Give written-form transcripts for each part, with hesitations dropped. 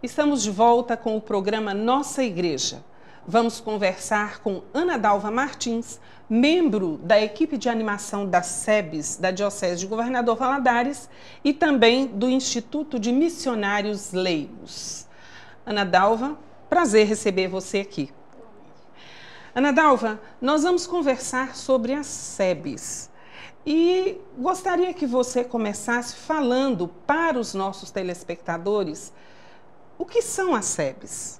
Estamos de volta com o programa Nossa Igreja. Vamos conversar com Ana Dalva Martins, membro da equipe de animação da SEBS, da Diocese de Governador Valadares, e também do Instituto de Missionários Leigos. Ana Dalva, prazer receber você aqui. Ana Dalva, nós vamos conversar sobre a SEBS. E gostaria que você começasse falando para os nossos telespectadores o que são as SEBS.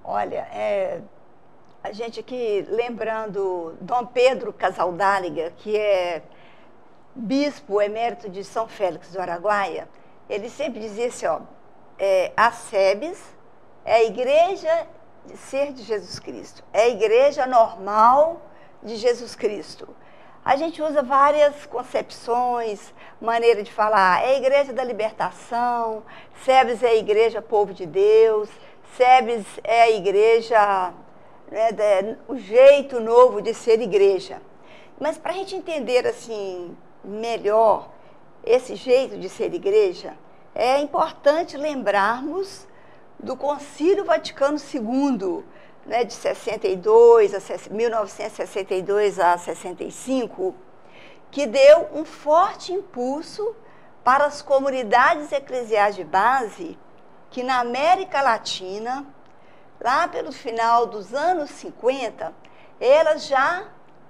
Olha, a gente aqui lembrando Dom Pedro Casaldáliga, que é bispo emérito de São Félix do Araguaia, ele sempre dizia assim, ó, a SEBS é a igreja de ser de Jesus Cristo, é a igreja normal de Jesus Cristo. A gente usa várias concepções, maneira de falar, é a igreja da libertação, SEBS é a igreja povo de Deus, SEBS é a igreja, né, o jeito novo de ser igreja. Mas para a gente entender assim melhor esse jeito de ser igreja, é importante lembrarmos do Concílio Vaticano II, né, de 1962 a 65, que deu um forte impulso para as comunidades eclesiais de base, que na América Latina, lá pelo final dos anos 50, elas já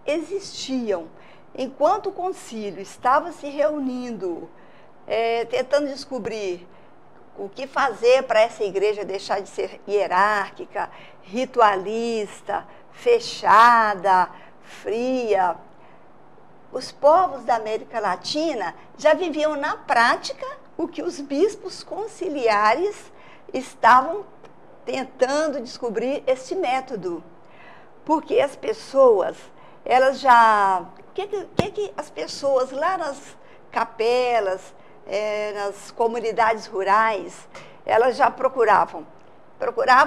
existiam. Enquanto o concílio estava se reunindo, tentando descobrir o que fazer para essa igreja deixar de ser hierárquica, ritualista, fechada, fria, os povos da América Latina já viviam na prática o que os bispos conciliares estavam tentando descobrir este método. Porque as pessoas, elas já... O que as pessoas lá nas capelas, nas comunidades rurais, elas já procuravam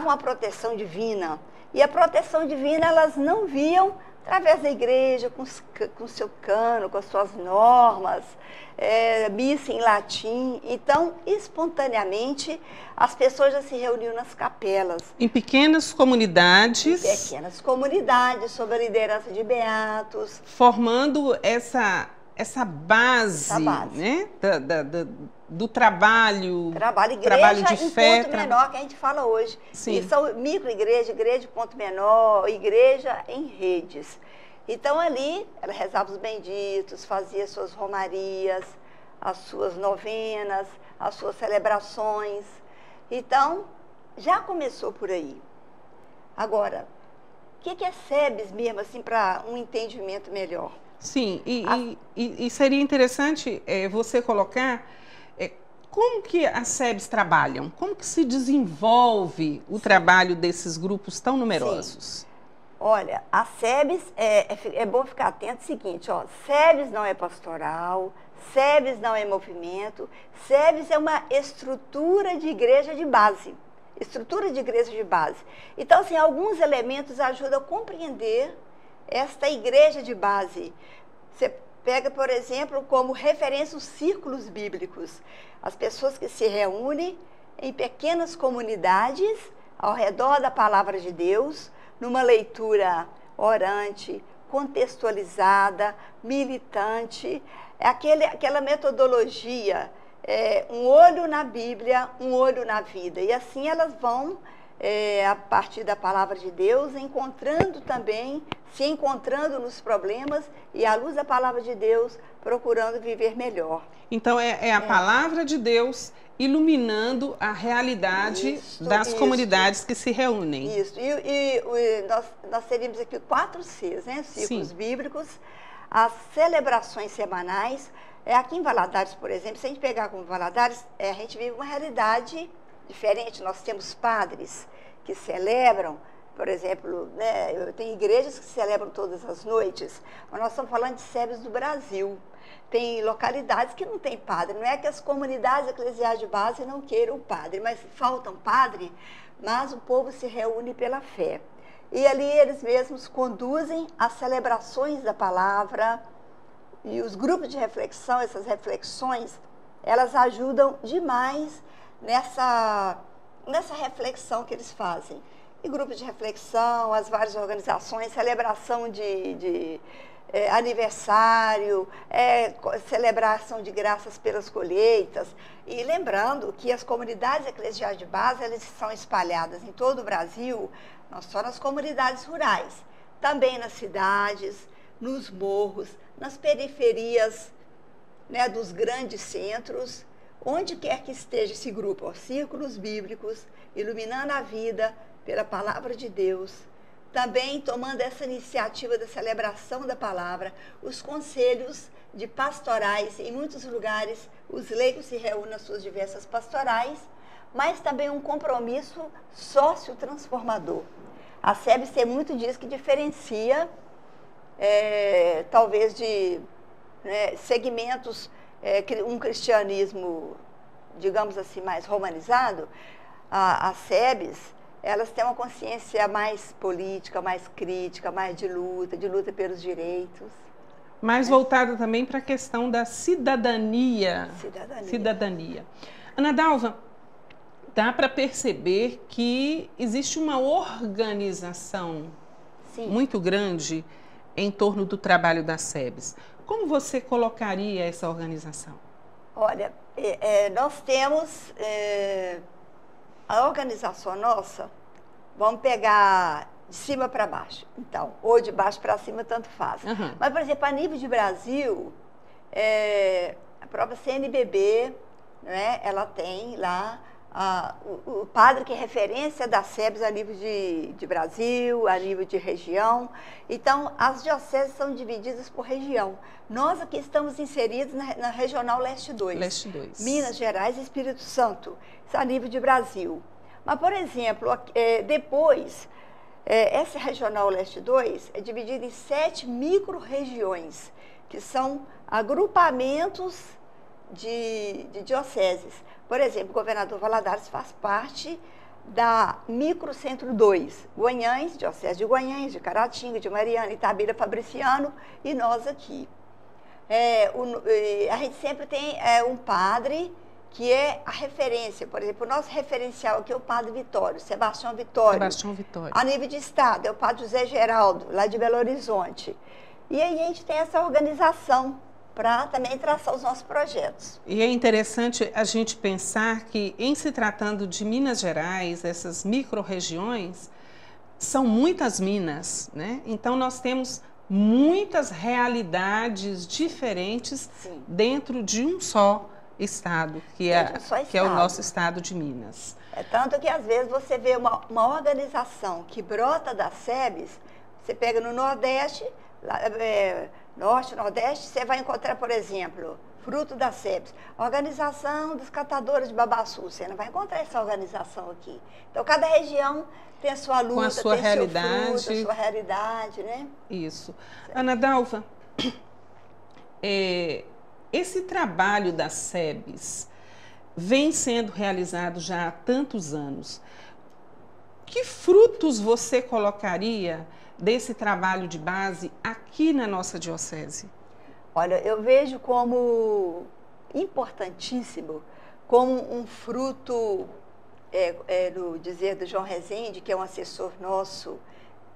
a proteção divina. E a proteção divina elas não viam através da igreja, com o seu cano, com as suas normas, missa em latim. Então, espontaneamente, as pessoas já se reuniam nas capelas. Em pequenas comunidades. Em pequenas comunidades, sob a liderança de beatos. Formando essa base, né? Do trabalho de fé. Ponto menor que a gente fala hoje. Sim. E são micro-igreja, igreja de ponto menor, igreja em redes. Então ali, ela rezava os benditos, fazia suas romarias, as suas novenas, as suas celebrações. Então, já começou por aí. Agora, o que é SEBS mesmo, assim, para um entendimento melhor? Sim, e seria interessante você colocar como que as SEBS trabalham, como que se desenvolve o trabalho desses grupos tão numerosos. Sim. Olha, a SEBS, é bom ficar atento ao seguinte, ó, SEBS não é pastoral, SEBS não é movimento, SEBS é uma estrutura de igreja de base. Então, assim, alguns elementos ajudam a compreender esta igreja de base. Você pega, por exemplo, como referência os círculos bíblicos. As pessoas que se reúnem em pequenas comunidades ao redor da palavra de Deus, numa leitura orante, contextualizada, militante. É aquela metodologia, um olho na Bíblia, um olho na vida. E assim elas vão, a partir da palavra de Deus, se encontrando nos problemas e, à luz da palavra de Deus, procurando viver melhor. Então, a palavra de Deus iluminando a realidade das comunidades que se reúnem. Isso. Nós teríamos aqui 4 Cs, né? Círculos bíblicos, as celebrações semanais. Aqui em Valadares, por exemplo, se a gente pegar como Valadares, a gente vive uma realidade diferente. Nós temos padres que celebram, por exemplo, né, tem igrejas que celebram todas as noites, mas nós estamos falando de SEBS do Brasil. Tem localidades que não tem padre. Não é que as comunidades eclesiais de base não queiram o padre, mas faltam padre, mas o povo se reúne pela fé. E ali eles mesmos conduzem as celebrações da palavra e os grupos de reflexão, essas reflexões, elas ajudam demais nessa reflexão que eles fazem. E grupos de reflexão, as várias organizações, celebração de aniversário, celebração de graças pelas colheitas. E lembrando que as comunidades eclesiais de base, elas são espalhadas em todo o Brasil, não só nas comunidades rurais, também nas cidades, nos morros, nas periferias, né, dos grandes centros, onde quer que esteja esse grupo, ó, círculos bíblicos, iluminando a vida pela palavra de Deus, também tomando essa iniciativa da celebração da palavra, os conselhos de pastorais, em muitos lugares os leigos se reúnem nas suas diversas pastorais, mas também um compromisso sócio-transformador. A SEBS tem muito disso que diferencia, talvez, de segmentos, um cristianismo, digamos assim, mais romanizado. A SEBS, elas têm uma consciência mais política, mais crítica, mais de luta pelos direitos. Mais voltada também para a questão da cidadania. Ana Dalva, dá para perceber que existe uma organização muito grande em torno do trabalho da SEBS. Como você colocaria essa organização? Olha, nós temos a organização nossa, vamos pegar de cima para baixo, então, ou de baixo para cima, tanto faz. Uhum. Mas, por exemplo, a nível de Brasil, a própria CNBB, né, ela tem lá o padre que é referência da SEBS a nível de Brasil, a nível de região. Então, as dioceses são divididas por região. Nós aqui estamos inseridos na Regional Leste 2. Leste 2. Minas Gerais e Espírito Santo. Isso a nível de Brasil. Mas, por exemplo, depois, essa Regional Leste 2 é dividida em 7 micro-regiões, que são agrupamentos de dioceses. Por exemplo, o governador Valadares faz parte da Microcentro 2, Guanhães, Diocese de Guanhães, de Caratinga, de Mariana, Itabira, Fabriciano, e nós aqui. A gente sempre tem um padre que é a referência. Por exemplo, o nosso referencial aqui é o padre Vitório, Sebastião Vitório. Sebastião Vitório. A nível de estado, é o padre José Geraldo, lá de Belo Horizonte. E aí a gente tem essa organização para também traçar os nossos projetos. E é interessante a gente pensar que, em se tratando de Minas Gerais, essas micro-regiões, são muitas minas, né? Então, nós temos muitas realidades diferentes dentro de um só estado, que é o nosso estado de Minas. É tanto que, às vezes, você vê uma organização que brota da SEBS, você pega no Nordeste, Norte, Nordeste, você vai encontrar, por exemplo, fruto da SEBS, Organização dos Catadores de Babaçu. Você não vai encontrar essa organização aqui. Então, cada região tem a sua luta, com a sua tem realidade. Seu fruto, a sua realidade, né? Isso. Ana Dalva, esse trabalho da SEBS vem sendo realizado já há tantos anos. Que frutos você colocaria desse trabalho de base aqui na nossa diocese? Olha, eu vejo como importantíssimo, como um fruto, no dizer do João Rezende, que é um assessor nosso,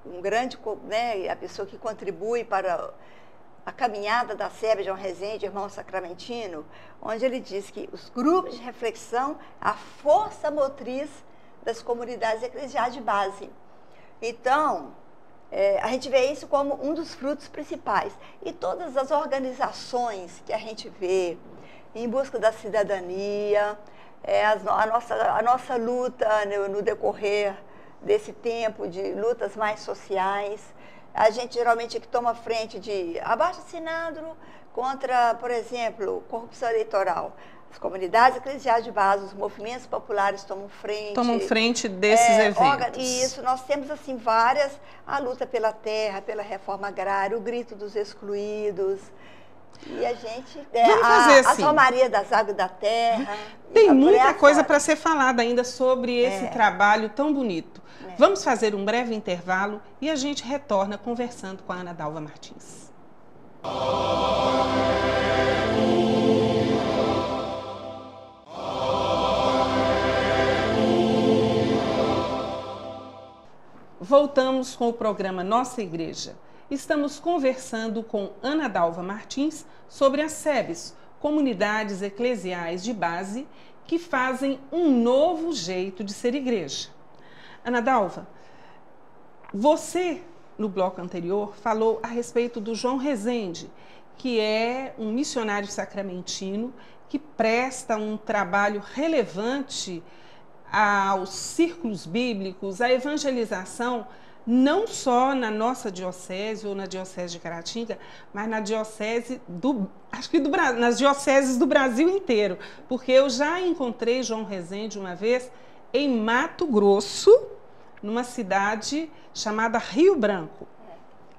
um grande, né, a pessoa que contribui para a caminhada da SEBS, João Rezende, irmão sacramentino, onde ele diz que os grupos de reflexão, a força motriz das comunidades eclesiais de base. Então, a gente vê isso como um dos frutos principais. E todas as organizações que a gente vê em busca da cidadania, a nossa luta no decorrer desse tempo de lutas mais sociais, a gente geralmente é que toma frente de abaixo-assinado contra, por exemplo, corrupção eleitoral. As comunidades eclesiais de base, os movimentos populares tomam frente desses eventos. Isso, nós temos assim a luta pela terra, pela reforma agrária, o grito dos excluídos. E a gente a Romaria das Águas da Terra. Tem muita coisa para ser falada ainda sobre esse trabalho tão bonito. Vamos fazer um breve intervalo e a gente retorna conversando com a Ana Dalva Martins. voltamos com o programa Nossa Igreja. Estamos conversando com Ana Dalva Martins sobre as SEBs, comunidades eclesiais de base, que fazem um novo jeito de ser igreja. Ana Dalva, você, no bloco anterior, falou a respeito do João Rezende, que é um missionário sacramentino que presta um trabalho relevante aos círculos bíblicos, à evangelização, não só na nossa diocese ou na diocese de Caratinga, mas na diocese nas dioceses do Brasil inteiro, porque eu já encontrei João Rezende uma vez em Mato Grosso, numa cidade chamada Rio Branco.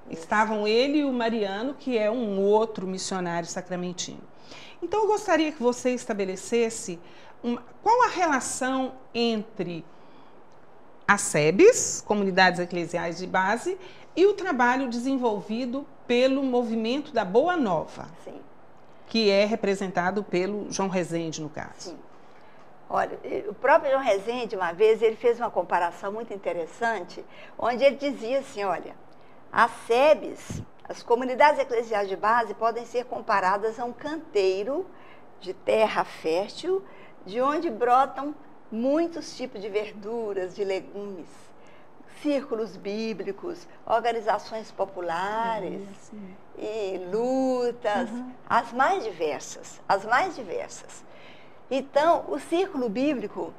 Estavam ele e o Mariano, que é um outro missionário sacramentino. Então, eu gostaria que você estabelecesse qual a relação entre as SEBs, comunidades eclesiais de base, e o trabalho desenvolvido pelo movimento da Boa Nova, sim, que é representado pelo João Rezende, no caso. Sim. Olha, o próprio João Rezende, uma vez, ele fez uma comparação muito interessante, onde ele dizia assim, olha, as SEBs, as comunidades eclesiais de base, podem ser comparadas a um canteiro de terra fértil, de onde brotam muitos tipos de verduras, de legumes, círculos bíblicos, organizações populares e lutas, as mais diversas, as mais diversas. Então, o círculo bíblico,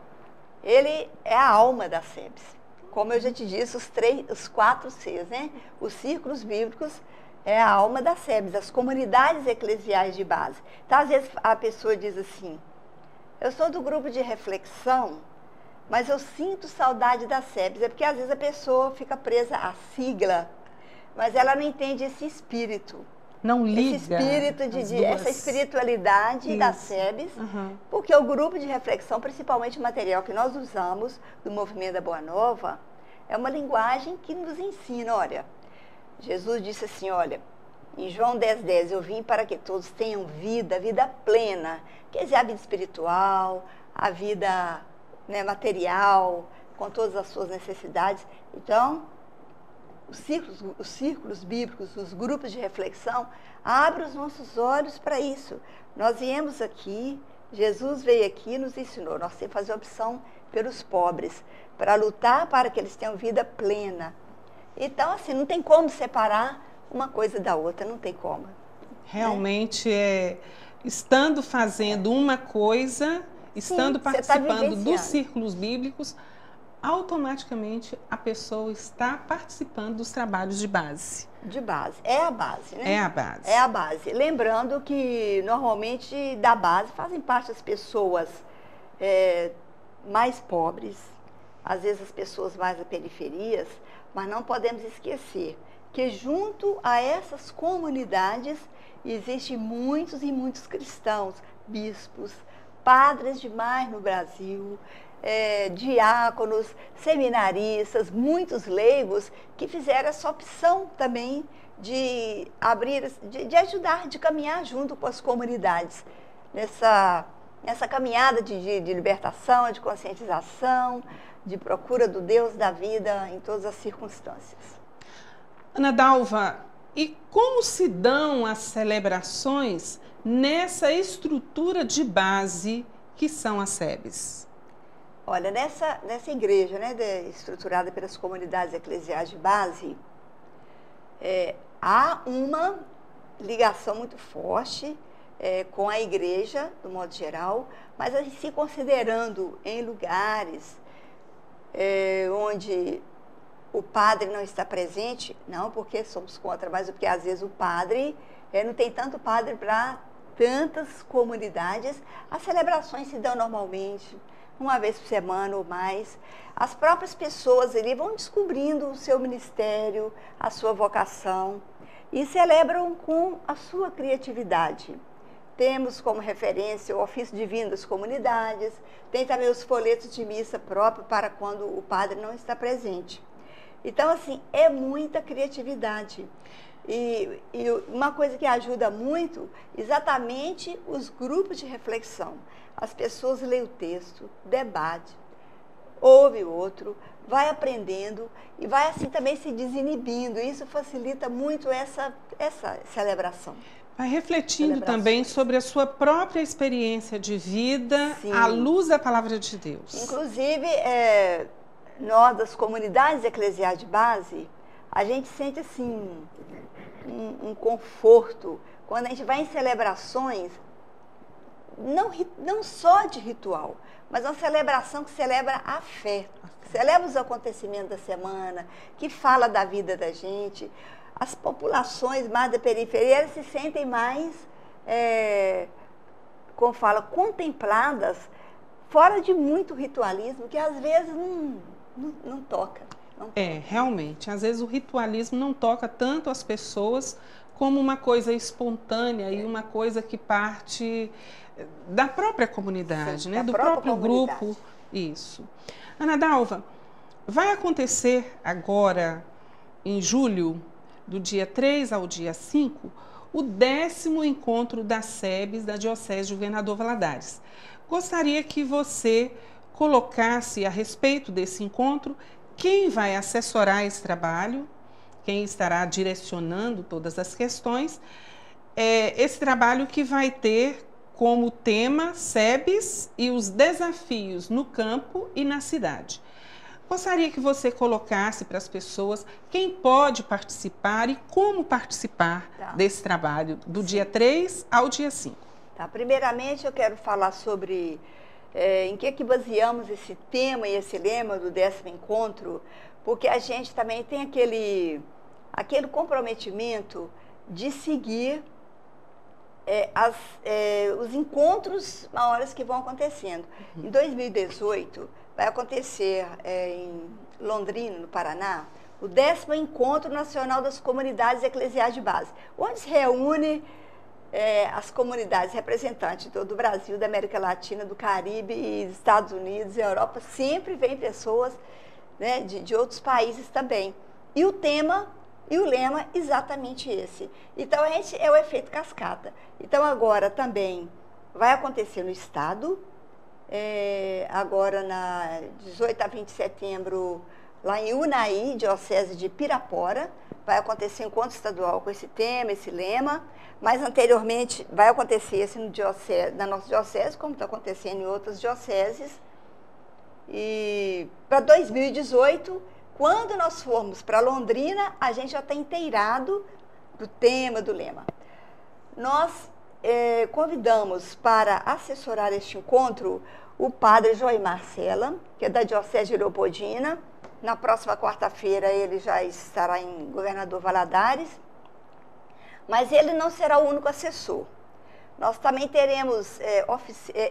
ele é a alma das SEBs. Como eu já te disse, os 4 Cs, né? Os círculos bíblicos é a alma das SEBs, as comunidades eclesiais de base. Então, às vezes, a pessoa diz assim, eu sou do grupo de reflexão, mas eu sinto saudade das SEBs. É porque, às vezes, a pessoa fica presa à sigla, mas ela não entende esse espírito. Não liga. Esse espírito essa espiritualidade das SEBs, porque o grupo de reflexão, principalmente o material que nós usamos do Movimento da Boa Nova, é uma linguagem que nos ensina, olha, Jesus disse assim, olha, em João 10:10, eu vim para que todos tenham vida, vida plena, quer dizer, a vida espiritual, a vida, né, material, com todas as suas necessidades. Então, os círculos bíblicos, os grupos de reflexão, abrem os nossos olhos para isso. Nós viemos aqui, Jesus veio aqui e nos ensinou, nós temos que fazer opção pelos pobres, para lutar para que eles tenham vida plena. Então, assim, não tem como separar uma coisa da outra, não tem como. Realmente, estando fazendo uma coisa, estando participando dos círculos bíblicos, automaticamente a pessoa está participando dos trabalhos de base. De base. É a base, né? É a base. É a base. Lembrando que, normalmente, da base fazem parte as pessoas mais pobres, às vezes as pessoas mais das periferias, mas não podemos esquecer que junto a essas comunidades existem muitos e muitos cristãos, bispos, padres demais no Brasil, diáconos, seminaristas, muitos leigos que fizeram essa opção também de abrir, de ajudar, de caminhar junto com as comunidades nessa caminhada de libertação, de conscientização, de procura do Deus da vida em todas as circunstâncias. Ana Dalva, e como se dão as celebrações nessa estrutura de base que são as SEBs? Olha, nessa igreja, né, estruturada pelas comunidades eclesiais de base, há uma ligação muito forte com a igreja, do modo geral, mas se considerando em lugares onde o padre não está presente, não porque somos contra, mas porque às vezes o padre, não tem tanto padre para tantas comunidades, as celebrações se dão normalmente, uma vez por semana ou mais. As próprias pessoas ali vão descobrindo o seu ministério, a sua vocação e celebram com a sua criatividade. Temos como referência o ofício divino das comunidades, tem também os folhetos de missa próprios para quando o padre não está presente. Então, assim, é muita criatividade. E uma coisa que ajuda muito, exatamente os grupos de reflexão. As pessoas leem o texto, debatem, ouve o outro, vai aprendendo e vai assim também se desinibindo. Isso facilita muito essa celebração. Vai refletindo também sobre a sua própria experiência de vida, Sim. à luz da palavra de Deus. Inclusive, nós das comunidades eclesiais de base, a gente sente assim um conforto quando a gente vai em celebrações, não só de ritual, mas uma celebração que celebra a fé, que celebra os acontecimentos da semana, que fala da vida da gente. As populações mais da periferia, elas se sentem mais, como fala, contempladas, fora de muito ritualismo, que às vezes não toca. Realmente, às vezes o ritualismo não toca tanto as pessoas como uma coisa espontânea e uma coisa que parte da própria comunidade, Sim, né? Do próprio grupo. Isso. Ana Dalva, vai acontecer agora, em julho, do dia 3 ao dia 5, o 10º encontro das SEBs da Diocese de Governador Valadares. Gostaria que você colocasse a respeito desse encontro quem vai assessorar esse trabalho, quem estará direcionando todas as questões, esse trabalho que vai ter como tema SEBs e os desafios no campo e na cidade. Gostaria que você colocasse para as pessoas quem pode participar e como participar desse trabalho, do dia 3 ao dia 5. Tá. Primeiramente, eu quero falar sobre em que baseamos esse tema e esse lema do 10º encontro, porque a gente também tem aquele comprometimento de seguir os encontros maiores que vão acontecendo. Em 2018, vai acontecer em Londrina, no Paraná, o 10º Encontro Nacional das Comunidades Eclesiais de Base, onde se reúne as comunidades representantes do Brasil, da América Latina, do Caribe, e Estados Unidos e Europa. Sempre vem pessoas, né, de outros países também. E o tema e o lema exatamente esse. Então, esse é o efeito cascata. Então, agora também vai acontecer no Estado, agora na 18 a 20 de setembro, lá em Unai, Diocese de Pirapora, vai acontecer um encontro estadual com esse tema, esse lema, mas anteriormente vai acontecer esse na nossa diocese, como está acontecendo em outras dioceses. E para 2018, quando nós formos para Londrina, a gente já está inteirado do tema, do lema. Nós convidamos para assessorar este encontro o padre Joy Marcela, que é da Diocese de Leopoldina. Na próxima quarta-feira ele já estará em Governador Valadares, mas ele não será o único assessor. Nós também teremos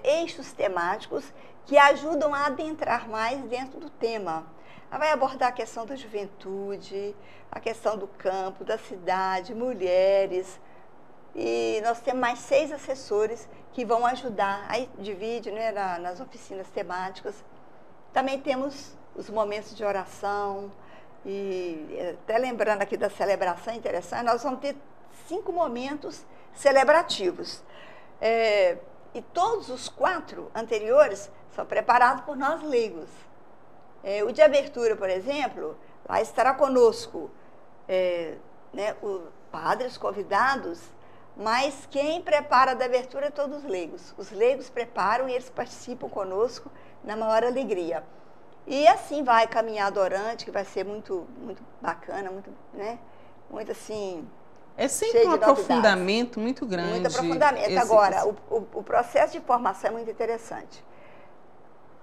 eixos temáticos que ajudam a adentrar mais dentro do tema. Vai abordar a questão da juventude, a questão do campo, da cidade, mulheres. E nós temos mais 6 assessores que vão ajudar, aí divide, né, nas oficinas temáticas. Também temos os momentos de oração, e até lembrando aqui da celebração interessante, nós vamos ter 5 momentos celebrativos. E todos os 4 anteriores são preparados por nós leigos. O de abertura, por exemplo, lá estará conosco os padres convidados, mas quem prepara da abertura é todos os leigos. Os leigos preparam e eles participam conosco na maior alegria. E assim vai caminhar adorante, que vai ser muito, muito bacana, muito assim... É sempre um aprofundamento muito grande. Muito aprofundamento. Agora, o processo de formação é muito interessante.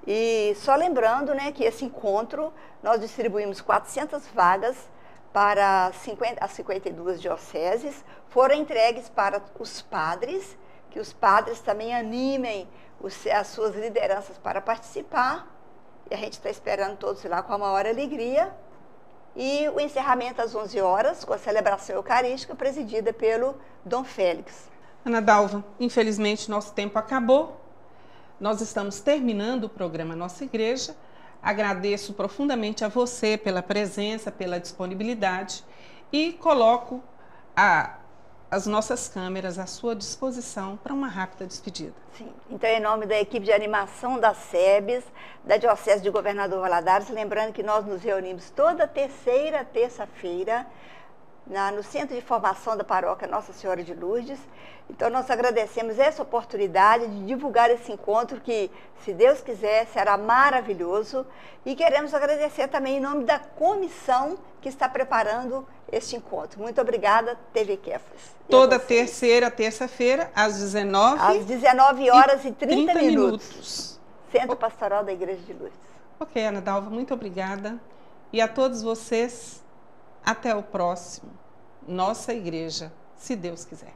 E só lembrando, né, que esse encontro, nós distribuímos 400 vagas para as 52 dioceses, foram entregues para os padres, que os padres também animem as suas lideranças para participar, e a gente está esperando todos lá com a maior alegria. E o encerramento às 11 horas, com a celebração eucarística, presidida pelo Dom Félix. Ana Dalva, infelizmente nosso tempo acabou. Nós estamos terminando o programa Nossa Igreja. Agradeço profundamente a você pela presença, pela disponibilidade e coloco as nossas câmeras à sua disposição para uma rápida despedida. Sim. Então, em nome da equipe de animação da SEBS, da Diocese de Governador Valadares, lembrando que nós nos reunimos toda terceira terça-feira no Centro de Formação da Paróquia Nossa Senhora de Lourdes. Então, nós agradecemos essa oportunidade de divulgar esse encontro que, se Deus quiser, será maravilhoso. E queremos agradecer também em nome da comissão que está preparando este encontro. Muito obrigada, TV Kefas. Toda terça-feira, às 19 Às 19 horas e 30 minutos. Centro Pastoral da Igreja de Lourdes. Ok, Ana Dalva, muito obrigada. E a todos vocês, até o próximo. Nossa Igreja, se Deus quiser.